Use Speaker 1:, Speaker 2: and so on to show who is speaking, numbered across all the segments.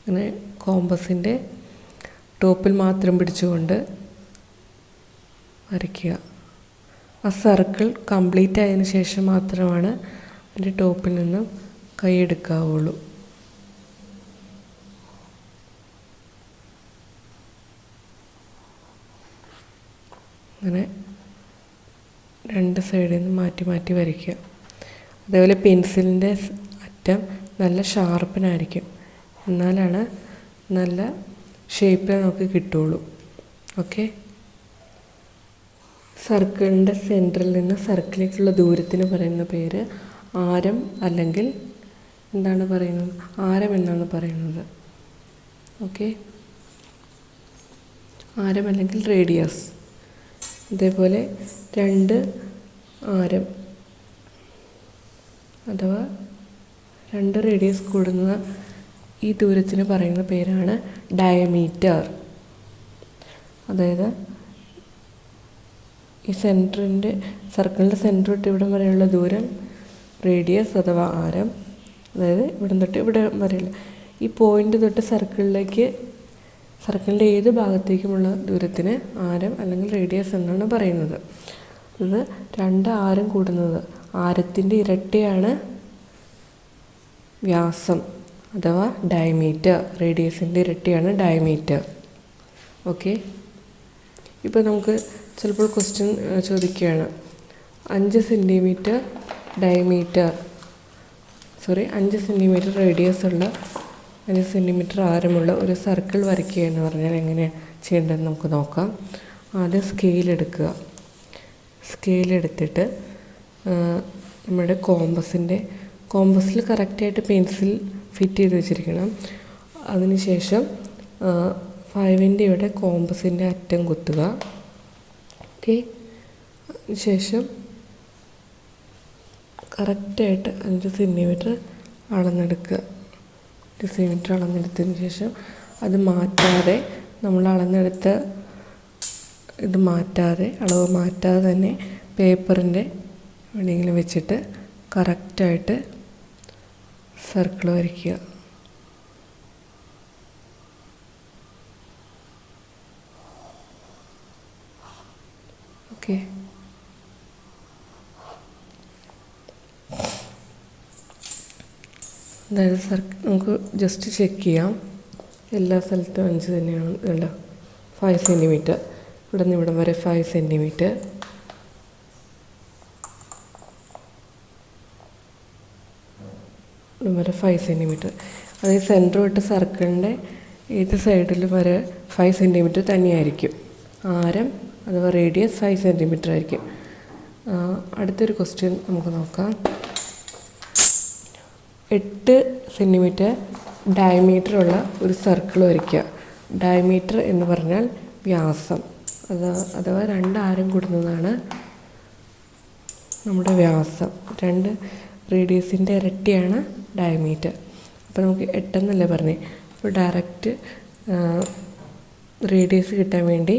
Speaker 1: അങ്ങനെ കോമ്പസിൻ്റെ ടോപ്പിൽ മാത്രം പിടിച്ചുകൊണ്ട് വരയ്ക്കുക. ആ സർക്കിൾ കംപ്ലീറ്റ് ആയതിനു ശേഷം മാത്രമാണ് അതിൻ്റെ ടോപ്പിൽ നിന്നും കൈ എടുക്കാവുള്ളൂ. അങ്ങനെ രണ്ട് സൈഡിൽ നിന്ന് മാറ്റി മാറ്റി വരയ്ക്കുക. അതേപോലെ പെൻസിലിൻ്റെ അറ്റം നല്ല ഷാർപ്പനായിരിക്കും, എന്നാലാണ് നല്ല ഷേപ്പിൽ നമുക്ക് കിട്ടുള്ളൂ. ഓക്കെ. സർക്കിളിൻ്റെ സെൻറ്ററിൽ നിന്ന് സർക്കിളിലേക്കുള്ള ദൂരത്തിന് പറയുന്ന പേര് ആരം, അല്ലെങ്കിൽ എന്താണ് പറയുന്നത്, ആരം എന്നാണ് പറയുന്നത്. ഓക്കെ. ആരം അല്ലെങ്കിൽ റേഡിയസ്. ഇതേപോലെ രണ്ട് ആരം അഥവാ രണ്ട് റേഡിയസ് കൂടുന്ന ഈ ദൂരത്തിന് പറയുന്ന പേരാണ് ഡയമീറ്റർ. അതായത് ഈ സർക്കിളിൻ്റെ സെൻറ്റർ തൊട്ട് ഇവിടം വരെയുള്ള ദൂരം റേഡിയസ് അഥവാ ആരം. അതായത് ഇവിടം തൊട്ട് ഇവിടെ വരെയുള്ള ഈ പോയിൻ്റ് തൊട്ട് സർക്കിളിൻ്റെ ഏത് ഭാഗത്തേക്കുമുള്ള ദൂരത്തിന് ആരം അല്ലെങ്കിൽ റേഡിയസ് എന്നാണ് പറയുന്നത്. ഇത് രണ്ട് ആരം കൂടുന്നത്, ആരത്തിൻ്റെ ഇരട്ടിയാണ് വ്യാസം അഥവാ ഡയമീറ്റർ. റേഡിയസിൻ്റെ ഇരട്ടിയാണ് ഡയമീറ്റർ. ഓക്കെ. ഇപ്പോൾ നമുക്ക് ചിലപ്പോൾ ക്വസ്റ്റ്യൻ ചോദിക്കുകയാണ് 5 സെൻറ്റിമീറ്റർ റേഡിയസ് ഉള്ള 5 സെൻറ്റിമീറ്റർ ആരമുള്ള ഒരു സർക്കിൾ വരയ്ക്കുക എന്ന് പറഞ്ഞാൽ എങ്ങനെയാണ് ചെയ്യേണ്ടതെന്ന് നമുക്ക് നോക്കാം. ആദ്യം സ്കെയിലെടുത്തിട്ട് നമ്മുടെ കോമ്പസിൽ കറക്റ്റായിട്ട് പെൻസിൽ ഫിറ്റ് ചെയ്ത് വെച്ചിരിക്കണം. അതിനുശേഷം 5-ൻ്റെ ഇവിടെ കോമ്പസിൻ്റെ അറ്റം കുത്തുക. ഓക്കെ. ശേഷം കറക്റ്റായിട്ട് 5 സെൻറ്റിമീറ്റർ അളന്നെടുക്കുക. 5 സെൻറ്റിമീറ്റർ അളന്നെടുത്തതിന് ശേഷം അത് മാറ്റാതെ, നമ്മൾ അളന്നെടുത്ത അളവ് മാറ്റാതെ തന്നെ പേപ്പറിൻ്റെ എവിടെയെങ്കിലും വെച്ചിട്ട് കറക്റ്റായിട്ട് സർക്കിൾ വരയ്ക്കുക. ഓക്കെ. അതായത് നമുക്ക് ജസ്റ്റ് ചെക്ക് ചെയ്യാം, എല്ലാ സ്ഥലത്തും 5 തന്നെയാണ്. ഇതുണ്ട് 5 സെൻറ്റിമീറ്റർ, ഇവിടെ നിന്ന് ഇവിടം വരെ 5 സെൻറ്റിമീറ്റർ. ഇവിടം വരെ 5 സെൻറ്റിമീറ്റർ. അതായത് സെൻറ്റർ തൊട്ട് സർക്കിളിൻ്റെ ഏത് സൈഡിലും വരെ 5 സെൻറ്റിമീറ്റർ തന്നെയായിരിക്കും. ആരം അഥവാ റേഡിയസ് 5 സെൻറ്റിമീറ്റർ ആയിരിക്കും. അടുത്തൊരു ക്വസ്റ്റ്യൻ നമുക്ക് നോക്കാം. 8 സെൻറ്റിമീറ്റർ ഡയമീറ്ററുള്ള ഒരു സർക്കിൾ വരയ്ക്കുക. ഡയമീറ്റർ എന്ന് പറഞ്ഞാൽ വ്യാസം, അഥവാ രണ്ട് ആരം കൂടുന്നതാണ് നമ്മുടെ വ്യാസം. 2 റേഡിയസിൻ്റെ ഇരട്ടിയാണ് ഡയമീറ്റർ. അപ്പോൾ നമുക്ക് 8 എന്നല്ലേ പറഞ്ഞേ. അപ്പോൾ ഡയറക്റ്റ് റേഡിയസ് കിട്ടാൻ വേണ്ടി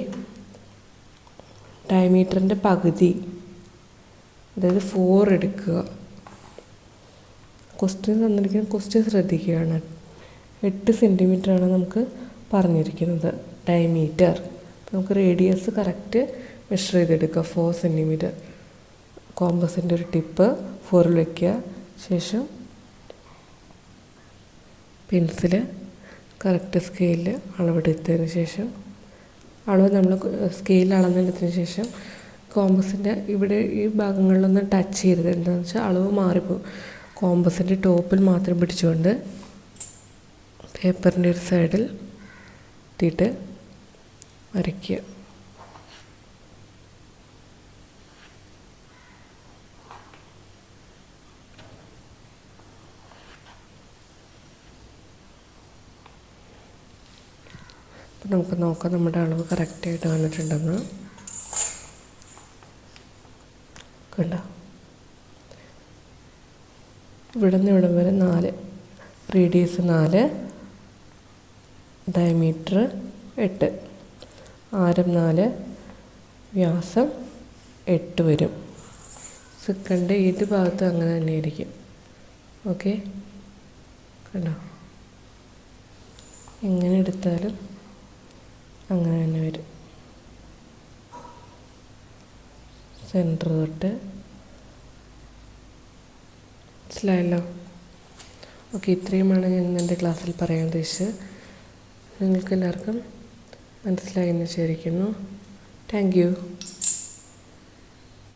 Speaker 1: ഡയമീറ്ററിൻ്റെ പകുതി, അതായത് 4 എടുക്കുക. ക്വസ്റ്റ്യൻ ശ്രദ്ധിക്കുകയാണ്. 8 സെൻറ്റിമീറ്ററാണ് നമുക്ക് പറഞ്ഞിരിക്കുന്നത് ഡയമീറ്റർ. നമുക്ക് റേഡിയസ് കറക്റ്റ് മെഷർ ചെയ്തെടുക്കുക. 4 സെൻറ്റിമീറ്റർ. കോമ്പസിൻ്റെ ഒരു ടിപ്പ് 4-ൽ വയ്ക്കുക. ശേഷം പെൻസിൽ കറക്റ്റ് സ്കെയിലിൽ അളവെടുത്തതിന് ശേഷം നമ്മൾ സ്കെയിൽ അളന്നെടുത്തതിന് ശേഷം കോമ്പസിൻ്റെ ഇവിടെ ഈ ഭാഗങ്ങളിലൊന്നും ടച്ച് ചെയ്യരുത്. എന്താണെന്ന് വെച്ചാൽ അളവ് മാറിപ്പോകും. കോമ്പസിൻ്റെ ടോപ്പിൽ മാത്രം പിടിച്ചുകൊണ്ട് പേപ്പറിൻ്റെ ഒരു സൈഡിൽ എത്തിയിട്ട് വരയ്ക്കുക. അപ്പം നമുക്ക് നോക്കാം നമ്മുടെ അളവ് കറക്റ്റായിട്ട് വന്നിട്ടുണ്ടെന്ന്. കണ്ടോ, ഇവിടെ നിന്ന് ഇവിടം വരെ 4, റേഡിയസ് 4, ഡയമീറ്റർ 8, ആരം 4, വ്യാസം 8 വരും. സെക്കൻഡ് ഏത് ഭാഗത്തും അങ്ങനെ തന്നെ ആയിരിക്കും. ഓക്കെ, കണ്ടോ. എങ്ങനെ എടുത്താലും അങ്ങനെ തന്നെ വരും. സെൻറ്റർ തൊട്ട് മനസ്സിലായല്ലോ? ഓക്കെ, ഇത്രയുമാണ് ഞാൻ എൻ്റെ ക്ലാസ്സിൽ പറയാൻ ഉദ്ദേശിച്ചത്. നിങ്ങൾക്കെല്ലാവർക്കും മനസ്സിലായി എന്ന് വിചാരിക്കുന്നു. Thank you.